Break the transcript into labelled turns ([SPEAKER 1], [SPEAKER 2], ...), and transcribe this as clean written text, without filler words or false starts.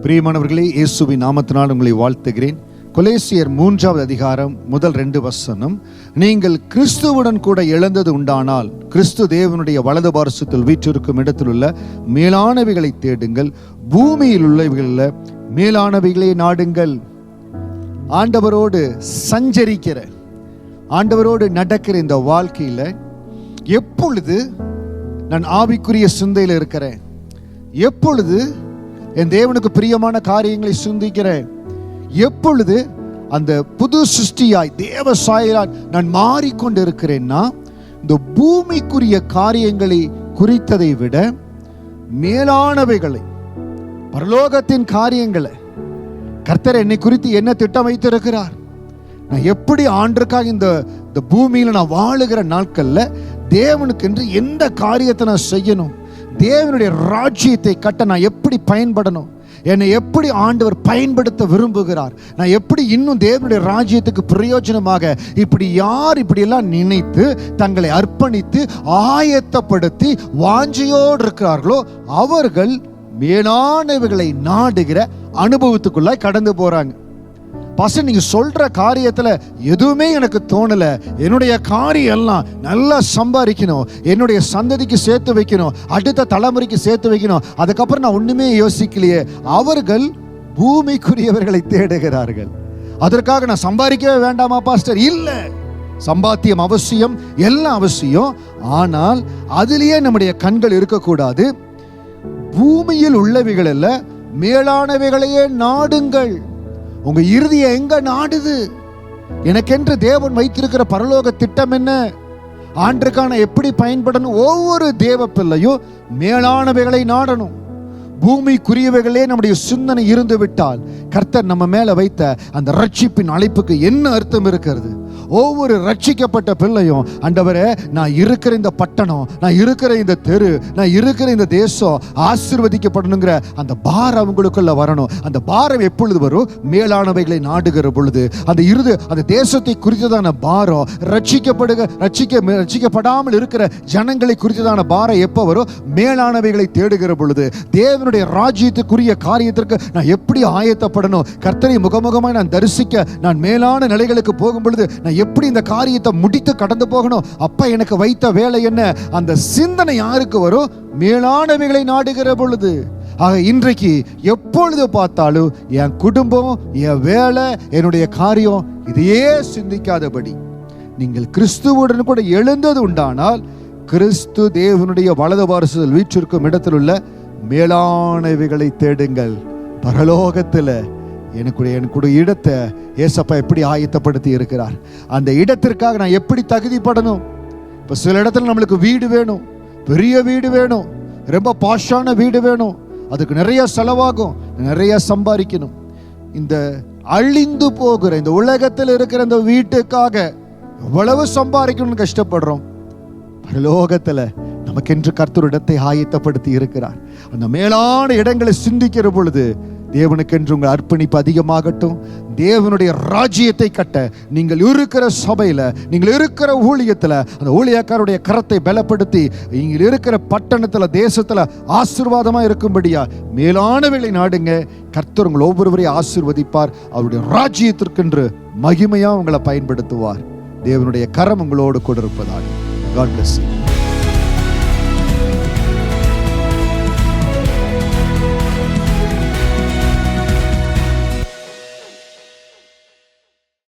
[SPEAKER 1] பிரியமானவர்களே, இயேசுவின் நாமத்தினால் உங்களை வாழ்த்துகிறேன். கொலேசியர் 3வது அதிகாரம் முதல் 2 வசனம். நீங்கள் கிறிஸ்துவுடன் கூட எழுந்தது உண்டானால் கிறிஸ்து தேவனுடைய வலது பார்சத்தில் வீற்றிருக்கும் இடத்தில் உள்ள மேலானவைகளை தேடுங்கள், பூமியில் உள்ளவைகளில் மேலானவைகளை நாடுங்கள். ஆண்டவரோடு சஞ்சரிக்கிற, ஆண்டவரோடு நடக்கிற இந்த வாழ்க்கையில எப்பொழுது நான் ஆவிக்குரிய சிந்தையில் இருக்கிறேன், எப்பொழுது என் தேவனுக்கு பிரியமான காரியங்களை சிந்திக்கிறேன், எப்பொழுது அந்த புது சிருஷ்டியாய் தேவ சாயலாய் நான் மாறிக்கொண்டு இருக்கிறேன்னா, இந்த பூமிக்குரிய காரியங்களை குறித்ததை விட மேலானவைகளை, பரலோகத்தின் காரியங்களை, கர்த்தர் என்னை குறித்து என்ன திட்டம் வைத்திருக்கிறார், நான் எப்படி ஆண்டுக்காக இந்த பூமியில நான் வாழுகிற நாட்கள்ல தேவனுக்கென்று எந்த காரியத்தை நான் செய்யணும், தேவனுடைய ராஜ்யத்தை கட்ட நான் எப்படி பயன்படணும், என்னை எப்படி ஆண்டவர் பயன்படுத்த விரும்புகிறார், நான் எப்படி இன்னும் தேவனுடைய ராஜ்யத்துக்கு பிரயோஜனமாக இப்படியெல்லாம் நினைத்து தங்களை அர்ப்பணித்து ஆயத்தப்படுத்தி வாஞ்சையோடு இருக்கிறார்களோ அவர்கள் மேலானவைகளை நாடுகிற அனுபவத்துக்குள்ள கடந்து போறாங்க. பாஸ்டர், நீங்க சொல்ற காரியத்துல எதுவுமே எனக்கு தோணல, என்னுடைய காரியம் எல்லாம் நல்லா சம்பாதிக்கணும், என்னுடைய சந்ததிக்கு சேர்த்து வைக்கணும், அடுத்த தலைமுறைக்கு சேர்த்து வைக்கணும், அதுக்கப்புறம் நான் ஒண்ணுமே யோசிக்கலையே. அவர்கள் பூமிக்குரியவர்களை தேடுகிறார்கள். அதற்காக நான் சம்பாதிக்கவே வேண்டாமா பாஸ்டர்? இல்ல, சம்பாத்தியம் அவசியம், எல்லாம் அவசியம். ஆனால் அதிலேயே நம்முடைய கண்கள் இருக்கக்கூடாது. பூமியில் உள்ளவைகள் அல்ல, மேலானவைகளையே நாடுங்கள். உங்க இறுதியை எங்க நாடுது? எனக்கென்று தேவன் வைத்திருக்கிற பரலோக திட்டம் என்ன, ஆண்டுக்கான எப்படி பயன்படணும்? ஒவ்வொரு தேவ பிள்ளையும் மேலானவைகளை நாடணும். பூமிக்குரியவைகளே நம்முடைய சிந்தனை இருந்து விட்டால் கர்த்தர் நம்ம மேல வைத்த அந்த ரட்சிப்பின் அழைப்புக்கு என்ன அர்த்தம் இருக்கிறது? ஒவ்வொரு ரட்சிக்கப்பட்ட பிள்ளையும், ஆண்டவரே, நான் இருக்கிற இந்த பட்டணம், நான் இருக்கிற இந்த தெரு, நான் இருக்கிற இந்த தேசம் ஆசீர்வதிக்கப்படணுங்கிற அந்த பாரம் அவங்களுக்குள்ள வரணும். அந்த பாரம் எப்பொழுது வரும்? மேலானவைகளை நாடுகிற பொழுது. அந்த தேசத்தை குறித்ததான பாரம், ரட்சிக்கப்படாமல் இருக்கிற ஜனங்களை குறித்ததான பாரம் எப்ப வரும்? மேலானவைகளை தேடுகிற பொழுது. தேவனுடைய ராஜ்யத்துக்குரிய காரியத்திற்கு நான் எப்படி ஆயத்தப்படணும், கர்த்தரை முகமுகமாய் நான் தரிசிக்க, நான் மேலான நிலைகளுக்கு போகும் பொழுது நான் எப்படி இந்த காரியத்தை முடித்து கடந்து போகணும், அப்ப எனக்கு வைத்த வேலை என்ன? அந்த சிந்தனை யாருக்கு வரும்? மேலானவைகளை நாடுகிற பொழுது. ஆக இன்றைக்கு எப்பொழுது பார்த்தாலும் என் குடும்பம், என் வேலை, என்னுடைய காரியம், இதையே சிந்திக்காதபடி நீங்கள் கிறிஸ்துவுடன் கூட எழுந்தது உண்டானால் கிறிஸ்து தேவனுடைய வலது பார்சத்தில் வீற்றிருக்கும் இடத்தில் உள்ள மேலானவைகளை தேடுங்கள். பரலோகத்தில் எனக்கு இடத்தை ஏசப்பா எப்படி ஆயத்தப்படுத்தி இருக்கிறார், அந்த இடத்திற்காக நான் எப்படி தகுதிப்படணும்? இப்போ சில இடத்துல நம்மளுக்கு வீடு வேணும், பெரிய வீடு வேணும், ரொம்ப பாஷான வீடு வேணும், அதுக்கு நிறைய செலவாகும், நிறைய சம்பாதிக்கணும். இந்த அழிந்து போகிற இந்த உலகத்தில் இருக்கிற இந்த வீட்டுக்காக எவ்வளவு சம்பாதிக்கணும்னு கஷ்டப்படுறோம். பரலோகத்தில் நமக்கென்று கர்த்தர் இடத்தை ஆயத்தப்படுத்தி இருக்கிறார். அந்த மேலான இடங்களை சிந்திக்கிற பொழுது தேவனுக்கென்று உங்கள் அர்ப்பணிப்பு அதிகமாகட்டும். தேவனுடைய ராஜ்யத்தை கட்ட நீங்கள் இருக்கிற சபையில, நீங்கள் இருக்கிற ஊழியத்தில் அந்த ஊழியக்காரருடைய கரத்தை பலப்படுத்தி நீங்கள் இருக்கிற பட்டணத்தில், தேசத்தில் ஆசீர்வாதமா இருக்கும்படியா மேலானவைகளை நாடுங்க. கர்த்தர் உங்கள் ஒவ்வொருவரையும் ஆசீர்வதிப்பார். அவருடைய ராஜ்யத்திற்கென்று மகிமையா உங்களை பயன்படுத்துவார். தேவனுடைய கரம் உங்களோடு கூட இருப்பதாக. God bless you.